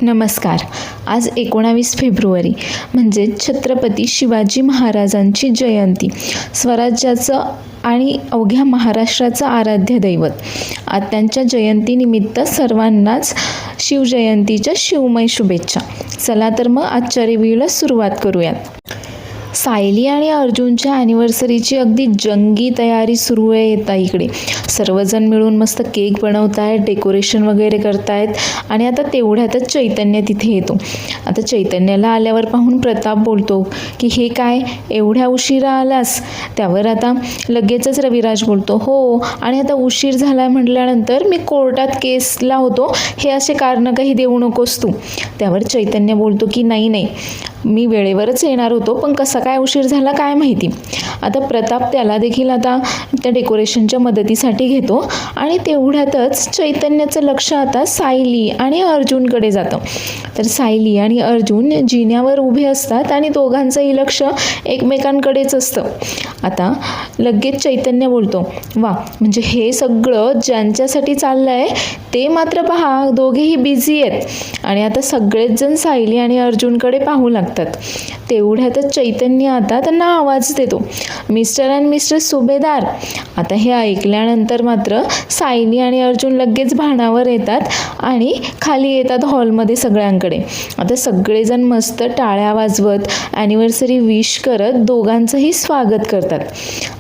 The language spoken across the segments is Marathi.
नमस्कार. आज 19 फेब्रुवारी म्हणजे छत्रपती शिवाजी महाराजांची जयंती, स्वराज्याचं आणि अवघ्या महाराष्ट्राचं आराध्य दैवत. आज त्यांच्या जयंतीनिमित्त सर्वांनाच शिवजयंतीच्या शिवमय शुभेच्छा. चला तर मग आजच्या रिव्ह्यूला सुरुवात करूयात. सायली आणि अर्जुनच्या ॲनिव्हर्सरीची अगदी जंगी तयारी सुरू आहे येता इकडे. सर्वजण मिळून मस्त केक बनवत आहेत, डेकोरेशन वगैरे करतायत आणि आता तेवढ्यातच चैतन्य तिथे येतो. आता चैतन्याला आल्यावर पाहून प्रताप बोलतो की हे काय एवढ्या उशिरा आलास? त्यावर आता लगेचच रविराज बोलतो हो, आणि आता उशीर झाला म्हटल्यानंतर मी कोर्टात केसला होतो, हे असे कारणं काही देऊ नकोस तू. त्यावर चैतन्य बोलतो की नाही मी वेळेवरच येणार होतो, पण कसा काय उशीर झाला काय माहिती. आता प्रताप त्याला देखील आता त्या डेकोरेशनच्या मदतीसाठी घेतो आणि तेवढ्यातच चैतन्याचं लक्ष आता सायली आणि अर्जुनकडे जातं. तर सायली आणि अर्जुन जिन्यावर उभे असतात आणि दोघांचंही लक्ष एकमेकांकडेच असतं. आता लगेच चैतन्य बोलतो वा, म्हणजे हे सगळं ज्यांच्यासाठी चाललं आहे ते मात्र पहा दोघेही बिझी आहेत. आणि आता सगळेच जण सायली आणि अर्जुनकडे पाहू लागतात. तेवढ्यातच चैतन्य आता त्यांना आवाज देतो, मिस्टर अँड मिस्ट्रेस सुभेदार. आता हे ऐकल्यानंतर मात्र सायली आणि अर्जुन लगेच भानावर येतात आणि खाली येतात हॉलमध्ये सगळ्यांकडे. आता सगळेजण मस्त टाळ्या वाजवत ॲनिव्हर्सरी विश करत दोघांचंही स्वागत करतात.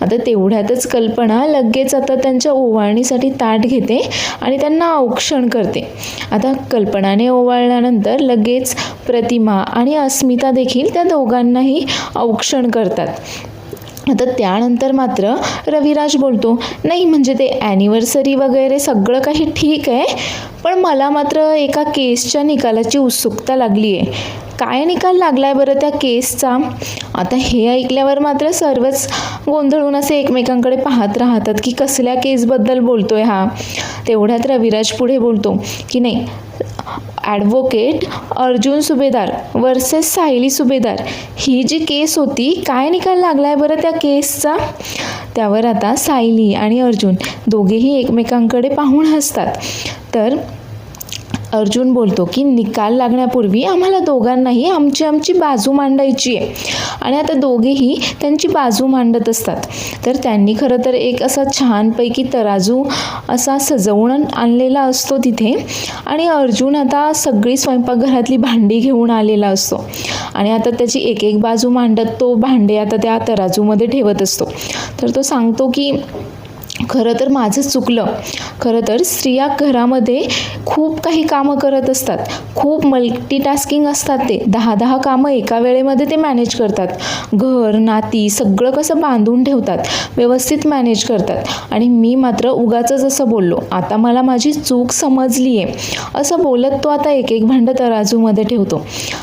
आता तेवढ्यातच कल्पना लगेच आता त्यांच्या ओवाळणीसाठी ताट घेते आणि त्यांना औक्षण करते. आता कल्पनाने ओवाळल्यानंतर लगेच प्रतिमा आणि अस्मिता देखील त्या दोघांनाही औक्षण करतात. आता त्यानंतर मात्र रविराज बोलतो नाही, म्हणजे ते ॲनिव्हर्सरी वगैरे सगळं काही ठीक आहे, पण मला मात्र एका केसच्या निकालाची उत्सुकता लागली आहे. काय निकाल लागलाय बरं त्या केसचा? आता हे ऐकल्यावर मात्र सर्वच गोंधळून असे एकमेकांकडे पाहत राहतात की कसल्या केसबद्दल बोलतोय हा. तेवढ्यात रविराज पुढे बोलतो की नाही, ॲडव्होकेट अर्जुन सुभेदार वर्सेस सायली सुभेदार ही जी केस होती, काय निकाल लागलाय बरं त्या केसचा? त्यावर आता सायली आणि अर्जुन दोघेही एकमेकांकडे पाहून हसतात. तर अर्जुन बोलतो की निकाल लागण्यापूर्वी आम्हाला दोघांनाही आमची बाजू मांडायची आहे. आणि आता दोघेही त्यांची बाजू मांडत असतात. तर त्यांनी खरं तर एक असा छानपैकी तराजू असा सजवून आणलेला असतो तिथे, आणि अर्जुन आता सगळी स्वयंपाकघरातली भांडी घेऊन आलेला असतो आणि आता त्याची एक बाजू मांडत तो भांडे आता त्या तराजूमध्ये ठेवत असतो. तर तो सांगतो की खरं तर माझंच चुकलं. खरं तर स्त्रिया घरामध्ये खूप काही कामं करत असतात, खूप मल्टीटास्किंग असतात. ते 10 कामं एका वेळेमध्ये ते मॅनेज करतात. घर नाती सगळं कसं बांधून ठेवतात, व्यवस्थित मॅनेज करतात. आणि मी मात्र उगाचच असं बोललो, आता मला माझी चूक समजली आहे असं बोलत तो आता एक भांडं तराजूमध्ये ठेवतो.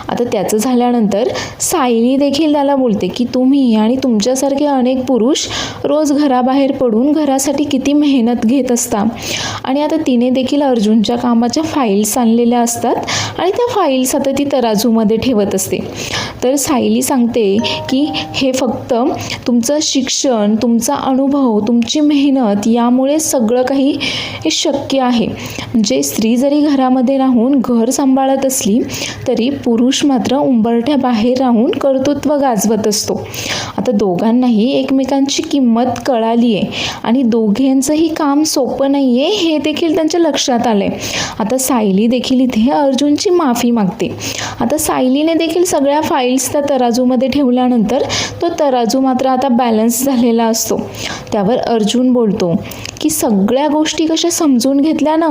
आता त्याचं झाल्यानंतर सायली देखील त्याला बोलते की तुम्ही आणि तुमच्यासारखे अनेक पुरुष रोज घराबाहेर पडून साठी किती मेहनत घेत असता. आणि आता तिने देखील अर्जुनच्या कामाच्या फाईल्स आणलेल्या असतात आणि त्या फाईल्स आता ती तराजूमध्ये ठेवत असते. तर सायली सांगते की हे फक्त तुमचं शिक्षण, तुमचा अनुभव, तुमची मेहनत यामुळे सगळं काही हे शक्य आहे. म्हणजे स्त्री जरी घरामध्ये राहून घर सांभाळत असली तरी पुरुष मात्र उंबरठ्या बाहेर राहून कर्तृत्व गाजवत असतो. आता दोघांनाही एकमेकांची किंमत कळाली आहे आणि दोघांचंही काम सोपं नाही आहे हे देखील त्यांच्या लक्षात आलं आहे. आता सायली देखील इथे अर्जुनची माफी मागते. आता सायलीने देखील सगळ्या फाईल्स त्या तराजूमध्ये ठेवल्यानंतर तो तराजू मात्र आता बॅलन्स झालेला असतो. त्यावर अर्जुन बोलतो की सगळ्या गोष्टी कशा समजून घेतल्या ना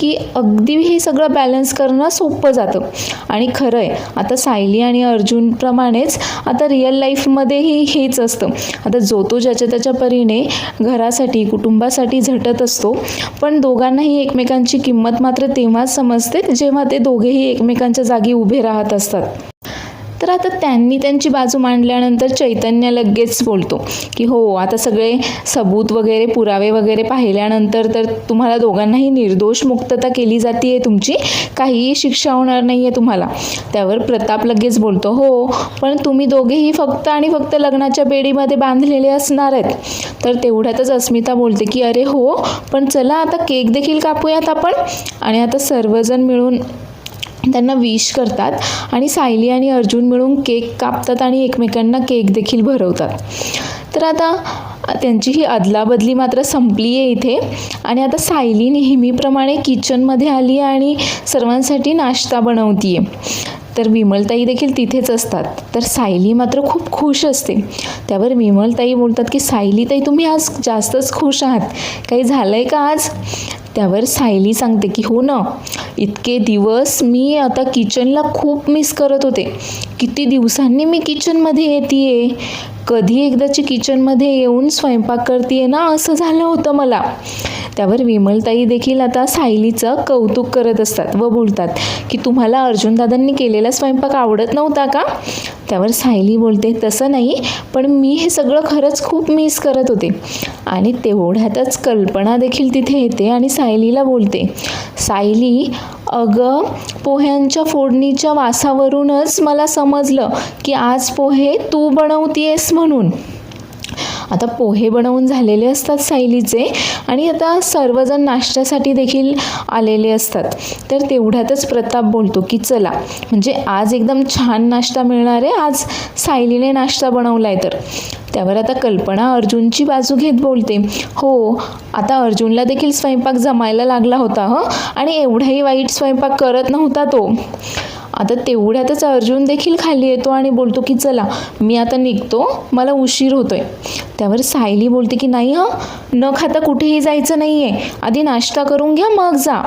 की अगदी हे सगळं बॅलन्स करणं सोपं जातं. आणि खरं आहे, आता सायली आणि अर्जुनप्रमाणेच आता रिअल लाईफमध्येही हेच असतं. आता जो तो ज्याच्या त्याच्या परीने घरासाठी कुटुंबासाठी झटत असतो, पण दोघांनाही एकमेकांची किंमत मात्र तेव्हाच समजते जेव्हा ते दोघेही एकमेकांच्या जागी उभे राहत असतात. तर आता त्यांनी त्यांची बाजू मांडल्यानंतर चैतन्य लगेच बोलतो की हो, आता सगळे सबूत वगैरे पुरावे वगैरे पाहिल्यानंतर तर तुम्हाला दोघांनाही निर्दोष मुक्तता केली जाते आहे, तुमची काहीही शिक्षा होणार नाही आहे तुम्हाला. त्यावर प्रताप लगेच बोलतो हो, पण तुम्ही दोघेही फक्त आणि फक्त लग्नाच्या बेडीमध्ये बांधलेले असणार आहेत. तर तेवढ्यातच अस्मिता बोलते की अरे हो, पण चला आता केक देखील कापूयात आपण. आणि आता सर्वजण मिळून त्यांना विश करतात आणि सायली आणि अर्जुन मिळून केक कापतात आणि एकमेकांना केक देखील भरवतात. तर आता त्यांची ही अदलाबदली मात्र संपली आहे इथे. आणि आता सायली नेहमीप्रमाणे किचनमध्ये आली आहे आणि सर्वांसाठी नाश्ता बनवते आहे. तर विमलताई देखील तिथेच असतात. तर सायली मात्र खूप खुश असते. त्यावर विमलताई बोलतात की सायलीताई, तुम्ही आज जास्तच खुश आहात, काही झालं आहे का आज? त्यावर सायली सांगते की हो ना, इतके दिवस मी आता किचनला खूप मिस करत होते. किती दिवसांनी मी किचनमध्ये येते आहे, कधी एकदाची किचनमध्ये येऊन स्वयंपाक करते ना, असं झालं होतं मला. त्यावर विमलताई देखील आता सायलीचं कौतुक करत असतात व बोलतात की तुम्हाला अर्जुनदादांनी केलेला स्वयंपाक आवडत नव्हता का? त्यावर सायली बोलते तसं नाही, पण मी हे सगळं खरंच खूप मिस करत होते. आणि तेवढ्यातच कल्पना देखील तिथे येते आणि सायलीला बोलते, सायली अगं, पोह्यांच्या फोडणीच्या वासावरूनच मला समजलं की आज पोहे तू बनवतीयस म्हणून. आता पोहे बनवून झालेले असतात सायलीचे आणि आता सर्वजण नाश्त्यासाठी देखील आलेले असतात. तर तेवढ्यातच प्रताप बोलतो की चला, म्हणजे आज एकदम छान नाश्ता मिळणार आहे, आज सायलीने नाश्ता बनवला आहे तर. त्यावर आता कल्पना अर्जुनची बाजू घेत बोलते, हो, आता अर्जुनला देखील स्वयंपाक जमायला लागला होता आणि एवढाही वाईट स्वयंपाक करत नव्हता तो. आता तेवढ्यातच अर्जुन देखील खाली येतो आणि बोलतो की चला, मी आता निघतो, मला उशीर होतोय. त्यावर सायली बोलते की नाही न खाता कुठेही जायचं नाही आहे, आधी नाश्ता करून घ्या मग जा.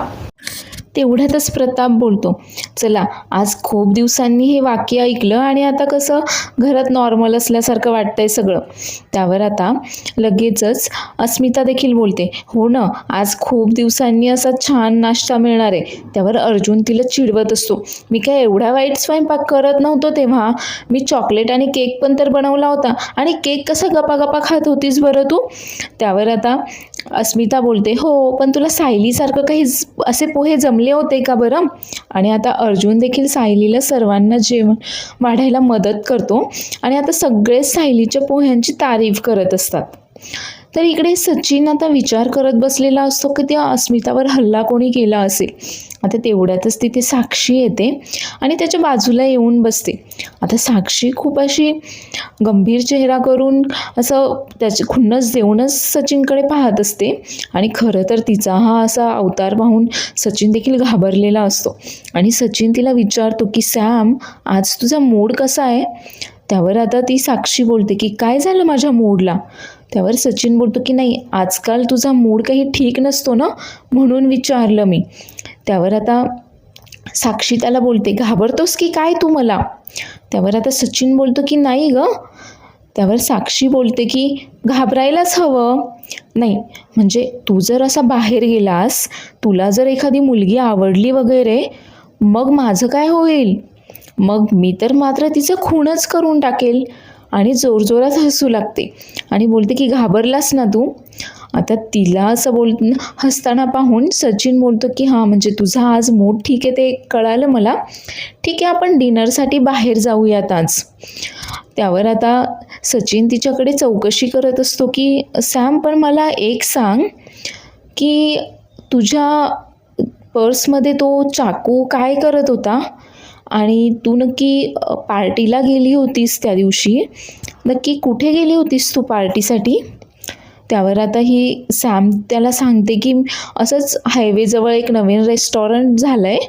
तेवढ्यातच प्रताप बोलतो, चला, आज खूप दिवसांनी हे वाक्य ऐकलं आणि आता कसं घरात नॉर्मल असल्यासारखं वाटतंय सगळं. त्यावर आता लगेचच अस्मिता देखील बोलते, हो ना, आज खूप दिवसांनी असा छान नाश्ता मिळणार आहे. त्यावर अर्जुन तिला चिडवत असतो, मी काय एवढा वाईट स्वयंपाक करत नव्हतो तेव्हा, मी चॉकलेट आणि केक पण तर बनवला होता, आणि केक कसा गपागपा खात होतीस बरं तू? त्यावर आता अस्मिता बोलते, हो, पण तुला सायलीसारखं काही असे पोहे जमले होते का बरं? आणि आता अर्जुन देखील सायलीला सर्वांना जेवण वाढायला मदत करतो आणि आता सगळेच सायलीच्या पोह्यांची तारीफ करत असतात. तर इकडे सचिन आता विचार करत बसलेला असतो की त्या अस्मितावर हल्ला कोणी केला असेल. आता तेवढ्यातच तिथे साक्षी येते आणि त्याच्या बाजूला येऊन बसते. आता साक्षी खूप अशी गंभीर चेहरा करून असं त्याची खुन्नस देऊनच सचिनकडे पाहत असते आणि खरं तर तिचा हा असा अवतार पाहून सचिन देखील घाबरलेला असतो. आणि सचिन तिला विचारतो की सॅम, आज तुझा मूड कसा आहे? त्यावर आता ती साक्षी बोलते की काय झालं माझ्या मूडला? त्यावर सचिन बोलतो की नाही, आजकाल तुझा मूड काही ठीक नसतो ना, म्हणून विचारलं मी. त्यावर आता साक्षी त्याला बोलते, घाबरतोस की काय तू मला? त्यावर आता सचिन बोलतो की नाही गं. त्यावर साक्षी बोलते की घाबरायलाच हवं. नाही, म्हणजे तू जर असा बाहेर गेलास, तुला जर एखादी मुलगी आवडली वगैरे, मग माझं काय होईल? मग मी तर मात्र तिचं खूनच करून टाकेल. आणि जोरजोरात हसू लागते आणि बोलते की घाबरलास ना तू? आता तिला असं हसताना पाहून सचिन बोलतो की हां, म्हणजे तुझा आज मूड ठीक आहे ते कळालं मला. ठीक आहे, आपण डिनरसाठी बाहेर जाऊयात आज. त्यावर आता सचिन तिच्याकडे चौकशी करत असतो की सॅम, पण मला एक सांग की तुझ्या पर्समध्ये तो चाकू काय करत होता? आणि तू नक्की पार्टीला गेली होतीस त्या दिवशी, नक्की कुठे गेली होतीस तू पार्टीसाठी? त्यावर आता ही सॅम त्याला सांगते की असंच हायवेजवळ एक नवीन रेस्टॉरंट झालं आहे,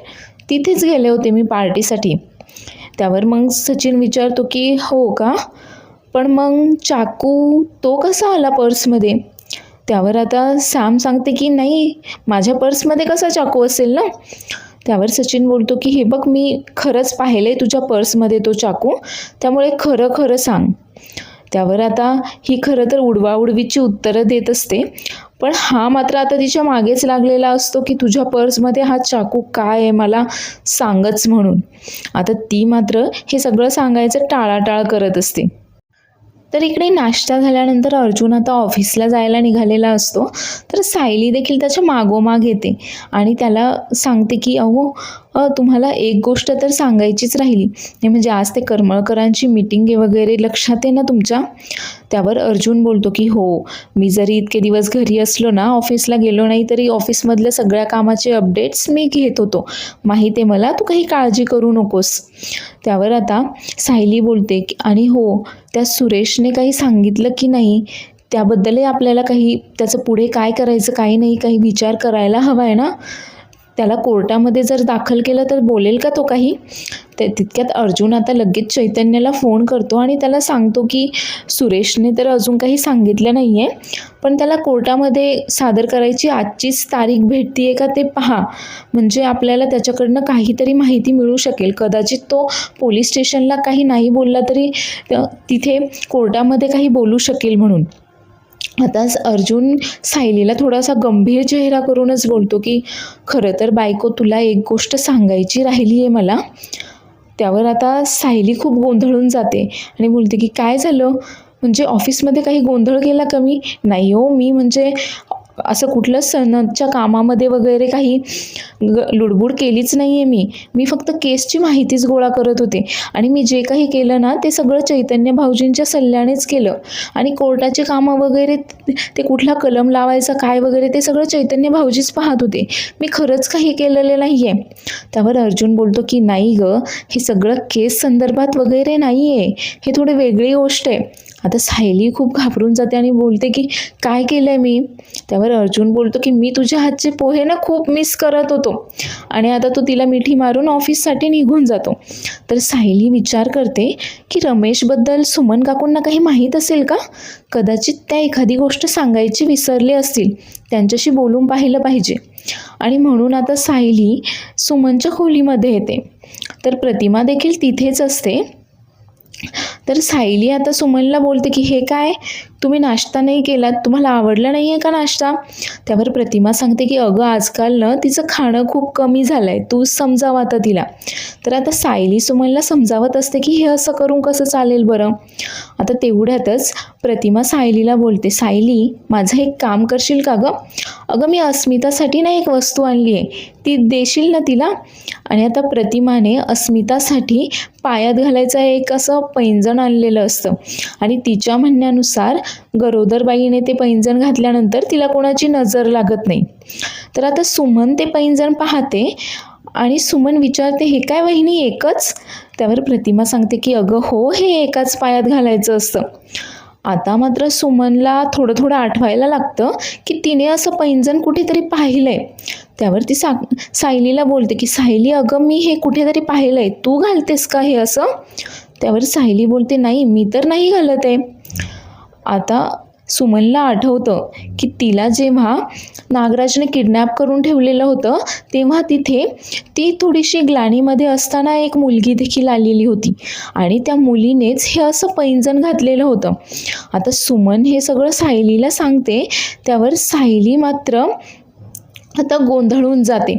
तिथेच गेले होते मी पार्टीसाठी. त्यावर मग सचिन विचारतो की हो का, पण मग चाकू तो कसा आला पर्समध्ये? त्यावर आता सॅम सांगते की नाही, माझ्या पर्समध्ये कसा चाकू असेल ना? त्यावर सचिन बोलतो की हे बघ, मी खरंच पाहिलं आहे तुझ्या पर्समध्ये तो चाकू, त्यामुळे खरं खरं सांग. त्यावर आता ही खरं तर उडवाउडवीची उत्तरं देत असते, पण हा मात्र आता तिच्या मागेच लागलेला असतो की तुझ्या पर्समध्ये हा चाकू काय आहे मला सांगच म्हणून. आता ती मात्र हे सगळं सांगायचं टाळाटाळ करत असते. तर इकडे नाश्ता झाल्यानंतर अर्जुन आता ऑफिसला जायला निघालेला असतो. तर सायली देखील त्याच्या मागोमाग येते आणि त्याला सांगते की अहो, तुम्हाला एक गोष्ट तर सांगायचीच राहिली, हे म्हणजे आज ते करमळकरांची मीटिंग आहे वगैरे, लक्षात आहे ना तुमच्या? त्यावर अर्जुन बोलतो की हो, मी जरी इतके दिवस घरी असलो ना, ऑफिसला गेलो नाही, तरी ऑफिसमधल्या सगळ्या कामाचे अपडेट्स मी घेत होतो. माहीत आहे मला, तू काही काळजी करू नकोस. त्यावर आता सायली बोलते आणि हो, त्या सुरेशने काही सांगितलं की नाही, त्याबद्दलही आपल्याला काही त्याचं पुढे काय करायचं काही नाही, काही विचार करायला हवा आहे ना. त्याला कोर्टामध्ये जर दाखल केलं तर बोलेल का तो काही? तितक्यात अर्जुन आता लगेच चैतन्याला फोन करतो आणि त्याला सांगतो की सुरेशने तर अजून काही सांगितलं नाही आहे, पण त्याला कोर्टामध्ये सादर करायची आजचीच तारीख भेटतीये का ते पहा, म्हणजे आपल्याला त्याच्याकडनं काहीतरी माहिती मिळू शकेल. कदाचित तो पोलीस स्टेशनला काही नाही बोलला तरी तिथे कोर्टामध्ये काही बोलू शकेल म्हणून. आता अर्जुन सायलीला थोडासा गंभीर चेहरा करूनच बोलतो की खरं तर बायको, तुला एक गोष्ट सांगायची राहिली आहे मला. त्यावर आता सायली खूप गोंधळून जाते आणि बोलते की काय झालं, म्हणजे ऑफिसमध्ये काही गोंधळ केला का मी? नाही हो, मी म्हणजे असं कुठलं सणच्या कामामध्ये वगैरे काही लुडबुड केलीच नाही आहे. मी फक्त केसची माहितीच गोळा करत होते आणि मी जे काही केलं ना ते सगळं चैतन्य भाऊजींच्या सल्ल्यानेच केलं. आणि कोर्टाचे कामं वगैरे, ते कुठला कलम लावायचा काय वगैरे, ते सगळं चैतन्य भाऊजीच पाहत होते. मी खरंच काही केलेलं नाही आहे. त्यावर अर्जुन बोलतो की नाही गं, हे सगळं केस संदर्भात वगैरे नाही आहे, हे थोडी वेगळी गोष्ट आहे. आता सायली खूप घाबरून जाते आणि बोलते की काय केलं आहे मी? त्यावर अर्जुन बोलतो की मी तुझ्या हातचे पोहे ना खूप मिस करत होतो. आणि आता तो तिला मिठी मारून ऑफिससाठी निघून जातो. तर सायली विचार करते की रमेशबद्दल सुमन काकूंना काही माहीत असेल का? कदाचित त्या एखादी गोष्ट सांगायची विसरले असतील, त्यांच्याशी बोलून पाहिलं पाहिजे. आणि म्हणून आता सायली सुमनच्या खोलीमध्ये येते. तर प्रतिमा देखील तिथेच असते. तर सायली आता सुमनला बोलते की हे काय, तुम्ही नाश्ता नाही केलात, तुम्हाला आवडला नाही आहे का नाश्ता? त्यावर प्रतिमा सांगते की अगं आजकाल ना तिचं खाणं खूप कमी झालं आहे, तूच समजावं आता तिला. तर आता सायली सुमनला समजावत असते की हे असं करून कसं चालेल बरं. आता तेवढ्यातच प्रतिमा सायलीला बोलते, सायली माझं एक काम करशील का गं? अगं मी अस्मितासाठी ना एक वस्तू आणली आहे, ती देशील ना तिला? आणि आता प्रतिमाने अस्मितासाठी पायात घालायचं एक असं पैंजण आणलेलं असतं आणि तिच्या म्हणण्यानुसार गरोदरबाईने ते पैंजण घातल्यानंतर तिला कोणाची नजर लागत नाही. तर आता सुमन ते पैंजण पाहते आणि सुमन विचारते हे काय वहिनी, एकच? त्यावर प्रतिमा सांगते की अगं हो, हे एकाच पायात घालायचं असतं. आता मात्र सुमनला थोडं थोडं आठवायला लागतं की तिने असं पैंजण कुठेतरी पाहिलंय. त्यावर ती सायलीला बोलते की सायली अगं मी हे कुठेतरी पाहिलंय, तू घालतेस का हे असं? त्यावर सायली बोलते नाही, मी तर नाही घालत आहे. आता सुमनला आठवतं की तिला जेव्हा नागराजने किडनॅप करून ठेवलेलं होतं तेव्हा तिथे ती थोडीशी ग्लानीमध्ये असताना एक मुलगी देखील आलेली होती आणि त्या मुलीनेच हे असं पैंजण घातलेलं होतं. आता सुमन हे सगळं सायलीला सांगते. त्यावर सायली मात्र आता गोंधळून जाते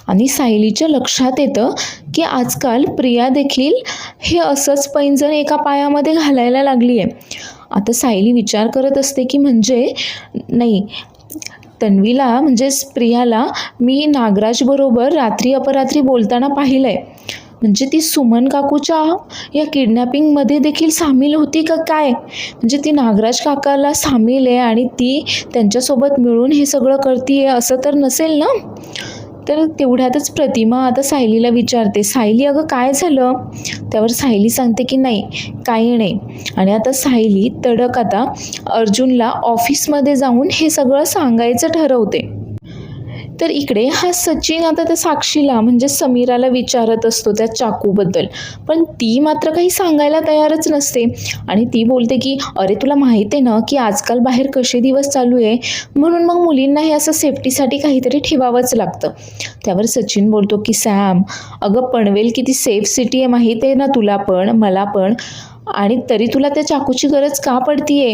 आणि सायलीच्या लक्षात येतं की आजकाल प्रिया देखील हे असंच पैंजण एका पायामध्ये घालायला लागली आहे. आता सायली विचार करत असते की म्हणजे नाही, तन्वीला म्हणजेच प्रियाला मी नागराजबरोबर रात्री अपरात्री बोलताना पाहिलं आहे, म्हणजे ती सुमन काकूच्या या किडनॅपिंगमध्ये देखील सामील होती का काय? म्हणजे ती नागराज काकाला सामील आहे आणि ती त्यांच्यासोबत मिळून हे सगळं करते असं तर नसेल ना? तर तेवढ्यातच प्रतिमा आता सायलीला विचारते, सायली अगं काय झालं? त्यावर सायली सांगते की नाही, काही नाही. आणि आता सायली तडक आता अर्जुनला ऑफिसमध्ये जाऊन हे सगळं सांगायचं ठरवते. तर इकडे हा सचिन आता त्या साक्षीला म्हणजे समीराला विचारत असतो त्या चाकूबद्दल, पण ती मात्र काही सांगायला तयारच नसते. आणि ती बोलते की अरे तुला माहीत आहे ना की आजकाल बाहेर कसे दिवस चालू आहे, म्हणून मग मुलींना हे असं सेफ्टीसाठी काहीतरी ठेवावंच लागतं. त्यावर सचिन बोलतो की सॅम अगं पनवेल किती सेफ सिटी आहे माहीत आहे ना तुला पण मला पण, आणि तरी तुला त्या चाकूची गरज का पडतीये?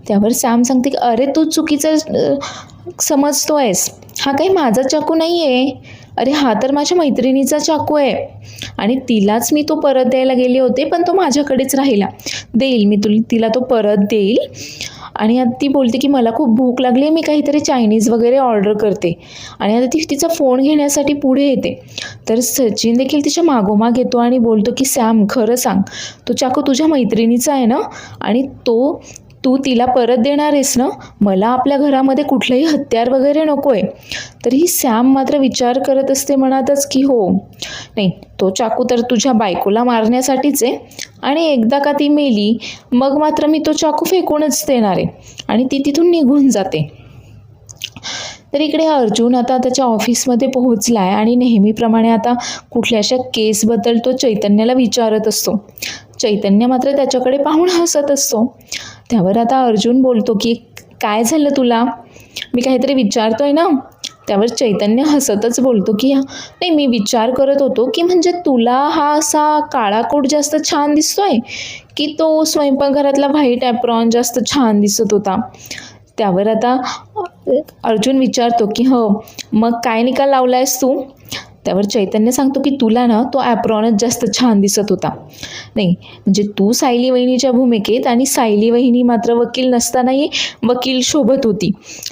त्यावर सॅम सांगते की अरे तू चुकीचं समजतोयस, हा काही माझा चाकू नाही आहे, अरे हा तर माझ्या मैत्रिणीचा चाकू आहे आणि तिलाच मी तो परत द्यायला गेले होते, पण तो माझ्याकडेच राहिला, देईल मी तिला तो परत देईल. आणि आता ती बोलते की मला खूप भूक लागली, मी काहीतरी चायनीज वगैरे ऑर्डर करते. आणि आता ती तिचा फोन घेण्यासाठी पुढे येते. तर सचिन देखील तिच्या मागोमाग येतो आणि बोलतो की सॅम, खरं सांग, तो चाकू तुझ्या मैत्रिणीचा आहे ना, आणि तू तिला परत देणार आहेस ना? मला आपल्या घरामध्ये कुठलंही हत्यार वगैरे नको आहे. तर ही सॅम मात्र विचार करत असते मनातच की हो, नाही, तो चाकू तर तुझ्या बायकोला मारण्यासाठीच आहे, आणि एकदा का ती मेली मग मात्र मी तो चाकू फेकूनच देणार आहे. आणि ती तिथून निघून जाते. तर इकडे अर्जुन आता त्याच्या ऑफिसमध्ये पोहोचला आहे आणि नेहमीप्रमाणे आता कुठल्याशा केसबद्दल तो चैतन्याला विचारत असतो. चैतन्य मात्र त्याच्याकडे पाहून हसत असतो. त्यावर आता अर्जुन बोलतो की काय झालं तुला, मी काहीतरी विचारतोय ना? त्यावर चैतन्य हसतच बोलतो की नाही, मी विचार करत होतो की म्हणजे तुला हा असा काळा कोट जास्त छान दिसतोय की तो स्वयंपाकघरातला व्हाईट ॲप्रॉन जास्त छान दिसत होता. त्यावर आता अर्जुन विचारतो की हो, मग काय निकाल लावलायस तू? त्यावर चैतन्य सांगतो की तुला ना तो ॲप्रॉनच जास्त छान दिसत होता. नाही म्हणजे तू सायली वहिनीच्या भूमिकेत आणि सायली वहिनी मात्र वकील नसतानाही वकील शोभत होती.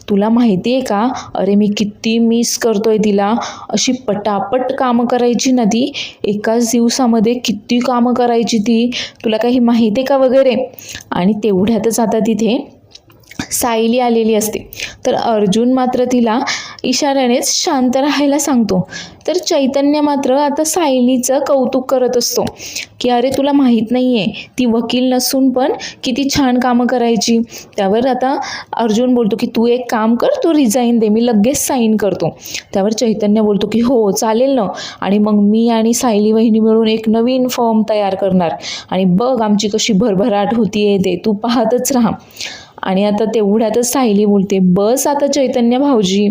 तुला माहिती आहे का, अरे मी किती मिस करतोय तिला. अशी पटापट कामं करायची ना ती, एकाच दिवसामध्ये किती कामं करायची ती, तुला काही माहिती आहे का वगैरे. आणि तेवढ्यातच आता तिथे सायली आलेली असते. तर अर्जुन मात्र तिला इशाऱ्यानेच शांत राहायला सांगतो. तर चैतन्य मात्र आता सायलीचं कौतुक करत असतो की अरे तुला माहीत नाही आहे, ती वकील नसून पण किती छान कामं करायची. त्यावर आता अर्जुन बोलतो की तू एक काम कर, तू रिझाईन दे, मी लगेच साईन करतो. त्यावर चैतन्य बोलतो की हो चालेल ना, आणि मग मी आणि सायली वहिनी मिळून एक नवीन फॉर्म तयार करणार, आणि बघ आमची कशी भरभराट होतीये ते तू पाहतच राहा. आणि आता तेवढ्यातच सायली बोलते, बस आता चैतन्य भाऊजी.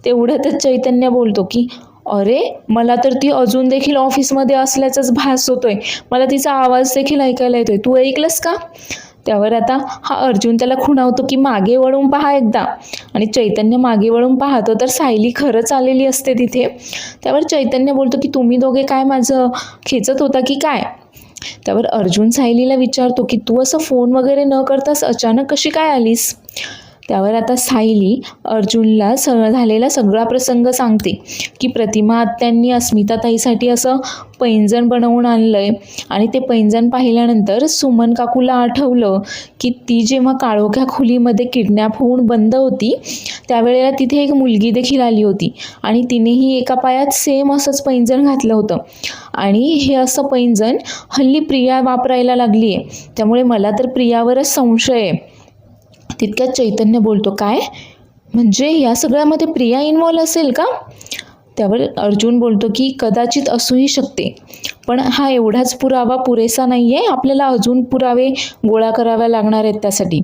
तेवढ्यातच चैतन्य बोलतो की अरे मला तर ती अजून देखील ऑफिसमध्ये असल्याचाच भास होतोय, मला तिचा आवाज देखील ऐकायला येतोय, तू ऐकलंस का? त्यावर आता हा अर्जुन त्याला खुणावतो की मागे वळून पहा एकदा. आणि चैतन्य मागे वळून पाहतो तर सायली खरंच आलेली असते तिथे. त्यावर चैतन्य बोलतो की तुम्ही दोघे काय माझं खेचत होता की काय? त्यावर अर्जुन सायलीला विचारतो की तू असं फोन वगैरे न करताच अचानक कशी काय आलीस? त्यावर आता सायली अर्जुनला झालेला सगळा प्रसंग सांगते की प्रतिमा आत्यांनी अस्मिताताईसाठी असं पैंजण बनवून आणलंय, आणि ते पैंजण पाहिल्यानंतर सुमन काकूला आठवलं की ती जेव्हा काळोख्या खोलीमध्ये किडनॅप होऊन बंद होती त्यावेळेला तिथे एक मुलगी देखील आली होती, आणि तिनेही एका पायात सेम असंच पैंजण घातलं होतं. आणि हे असं पैंजण हल्ली प्रिया वापरायला लागली आहे, त्यामुळे मला तर प्रियावरच संशय आहे. तितक्यात चैतन्य बोलतो, काय म्हणजे या सगळ्यामध्ये प्रिया इन्व्हॉल्व असेल का? त्यावर अर्जुन बोलतो की कदाचित असूही शकते, पण हा एवढाच पुरावा पुरेसा नाही आहे, आपल्याला अजून पुरावे गोळा करावे लागणार आहेत त्यासाठी.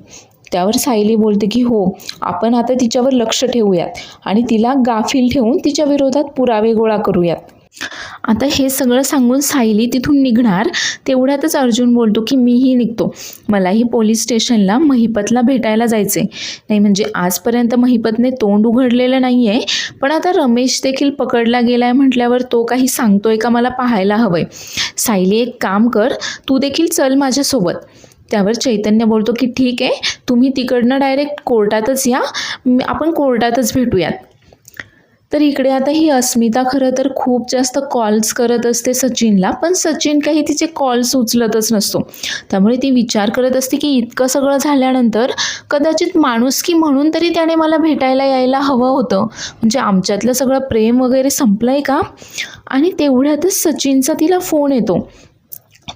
त्यावर सायली बोलते की हो, आपण आता तिच्यावर लक्ष ठेवूयात आणि तिला गाफील ठेवून तिच्या विरोधात पुरावे गोळा करूयात. आता हे सगळं सांगून सायली तिथून निघणार. तेवढ्यातच अर्जुन बोलतो की मीही निघतो, मलाही पोलीस स्टेशनला महिपतला भेटायला जायचे. नाही म्हणजे आजपर्यंत महिपतने तोंड उघडलेलं नाही आहे, पण आता रमेश देखील पकडला गेला आहे म्हटल्यावर तो काही सांगतोय का मला पाहायला हवंय. सायली एक काम कर, तू देखील चल माझ्यासोबत. त्यावर चैतन्य बोलतो की ठीक आहे, तुम्ही तिकडनं डायरेक्ट कोर्टातच या, आपण कोर्टातच भेटूयात. तर इकडे आता ही अस्मिता खरं तर खूप जास्त कॉल्स करत असते सचिनला, पण सचिन काही तिचे कॉल्स उचलतच नसतो. त्यामुळे ती विचार करत असते की इतकं सगळं झाल्यानंतर कदाचित माणुसकी म्हणून तरी त्याने मला भेटायला यायला हवं होतं, म्हणजे आमच्यातलं सगळं प्रेम वगैरे संपलंय का? आणि तेवढ्यातच सचिनचा तिला फोन येतो.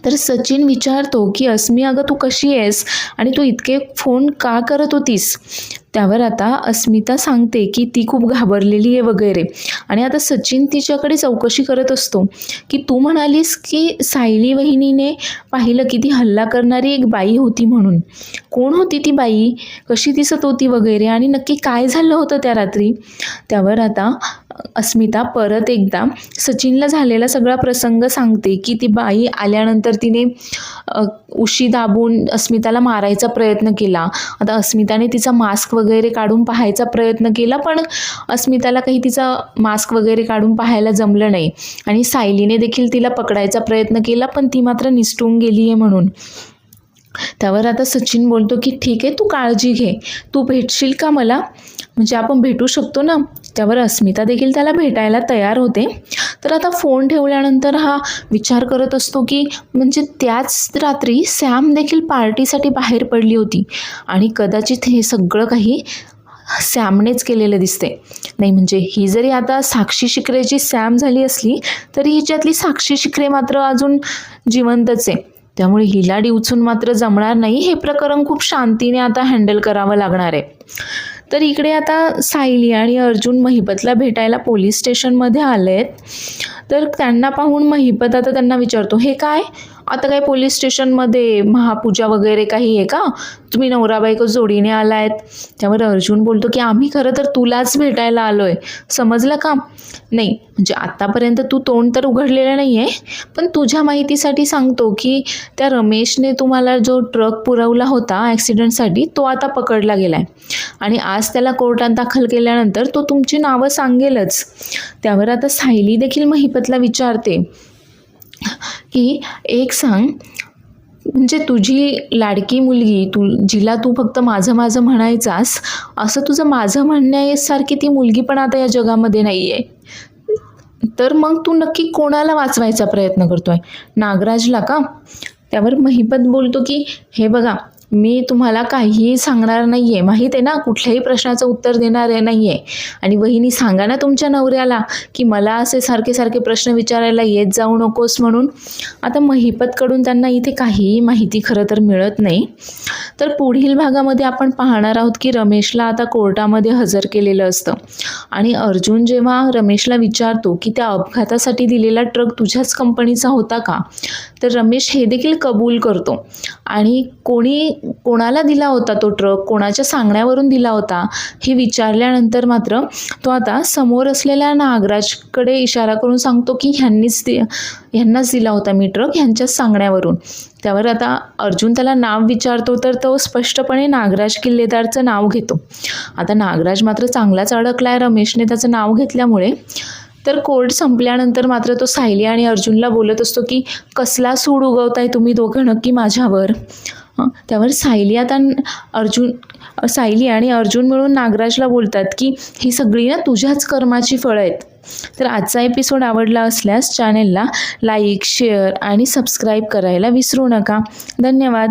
तर सचिन विचारतो की अस्मी, अगं तू कशी आहेस आणि तू इतके फोन का करत होतीस? त्यावर आता अस्मिता सांगते की ती खूप घाबरलेली आहे वगैरे. आणि आता सचिन तिच्याकडे चौकशी करत असतो की तू म्हणालीस की सायली वहिनीने पाहिलं की ती हल्ला करणारी एक बाई होती म्हणून. कोण होती ती बाई, कशी दिसत होती वगैरे, आणि नक्की काय झालं होतं त्या रात्री? त्यावर आता अस्मिता परत एकदा सचिनला झालेला सगळा प्रसंग सांगते की ती बाई आल्यानंतर तिने उशी दाबून अस्मिताला मारायचा प्रयत्न केला. आता अस्मिताने तिचा मास्क वगैरे काढून पाहायचा प्रयत्न केला, पण अस्मिताला काही तिचा मास्क वगैरे काढून पाहायला जमलं नाही. आणि सायलीने देखील तिला पकडायचा प्रयत्न केला, पण ती मात्र निसटून गेली आहे म्हणून. त्यावर आता सचिन बोलतो की ठीक आहे, तू काळजी घे, तू भेटशील का मला, म्हणजे आपण भेटू शकतो ना. त्यावर अस्मिता देखील त्याला भेटायला तयार होते. तर आता फोन ठेवल्यानंतर हा विचार करत असतो की म्हणजे त्याच रात्री सॅम देखील पार्टीसाठी बाहेर पडली होती आणि कदाचित हे सगळं काही सॅमनेच केलेलं दिसते. नाही म्हणजे ही जरी आता साक्षी शिकरेची सॅम झाली असली तरी हिच्यातली साक्षी शिकरे मात्र अजून जिवंतच आहे. त्यामुळे हिला डिवचून मात्र जमणार नाही. हे प्रकरण खूप शांतीने आता हँडल करावं लागणार आहे. तर इकडे आता सायली आणि अर्जुन महिपतला भेटायला पोलीस स्टेशनमध्ये आलेत. तर त्यांना पाहून महिपत आता त्यांना विचारतो, हे काय आता काय पोलीस स्टेशनमध्ये महापूजा वगैरे काही आहे का, तुम्ही नवरा बायको जोडीने आलायत. त्यावर अर्जुन बोलतो की आम्ही खरं तर तुलाच भेटायला आलोय, समजलं का. नाही म्हणजे आतापर्यंत तू तोंड तर उघडलेलं नाही आहे, पण तुझ्या माहितीसाठी सांगतो की त्या रमेशने तुम्हाला जो ट्रक पुरवला होता ॲक्सिडेंटसाठी तो आता पकडला गेला आहे आणि आज त्याला कोर्टात दाखल केल्यानंतर तो तुमची नावं सांगेलच. त्यावर आता सायली देखील महिपतला विचारते की एक सांग, म्हणजे तुझी लाडकी मुलगी जिला तू फक्त माझं माझं म्हणायचास, असं तुझं माझं म्हणण्यासारखी ती मुलगी पण आता या जगामध्ये नाही आहे. तर मग तू नक्की कोणाला वाचवायचा प्रयत्न करतोय, नागराजला का. त्यावर महिपत बोलतो की हे बघा, मी तुम्हाला काहीही सांगणार नाही आहे, माहीत आहे ना, कुठल्याही प्रश्नाचं उत्तर देणार नाही आहे. आणि वहिनी सांगा ना तुमच्या नवऱ्याला की मला असे सारखे सारखे प्रश्न विचारायला येत जाऊ नकोस म्हणून. आता महिपतकडून त्यांना इथे काहीही माहिती खरं तर मिळत नाही. तर पुढील भागामध्ये आपण पाहणार आहोत की रमेशला आता कोर्टामध्ये हजर केलेलं असतं आणि अर्जुन जेव्हा रमेशला विचारतो की त्या अपघातासाठी दिलेला ट्रक तुझ्याच कंपनीचा होता का, तर रमेश हे देखील कबूल करतो आणि कोणाला दिला होता तो ट्रक, कोणाच्या सांगण्यावरून दिला होता हे विचारल्यानंतर मात्र तो आता समोर असलेल्या नागराजकडे इशारा करून सांगतो की ह्यांनाच दिला होता मी ट्रक, ह्यांच्याच सांगण्यावरून. त्यावर आता अर्जुन त्याला नाव विचारतो तर तो स्पष्टपणे नागराज किल्लेदारचं नाव घेतो. आता नागराज मात्र चांगलाच अडकलाय रमेशने त्याचं नाव घेतल्यामुळे. तर कोर्ट संपल्यानंतर मात्र तो सायली आणि अर्जुनला बोलत असतो की कसला सूड उगवताय तुम्ही दोघं नक्की माझ्यावर. त्यावर सायली आणि अर्जुन मिळून नागराजला बोलतात की ही सगळी ना तुझ्याच कर्माची फळं आहेत. तर आजचा एपिसोड आवडला असल्यास चॅनेलला लाईक, शेअर आणि सबस्क्राईब करायला विसरू नका. धन्यवाद.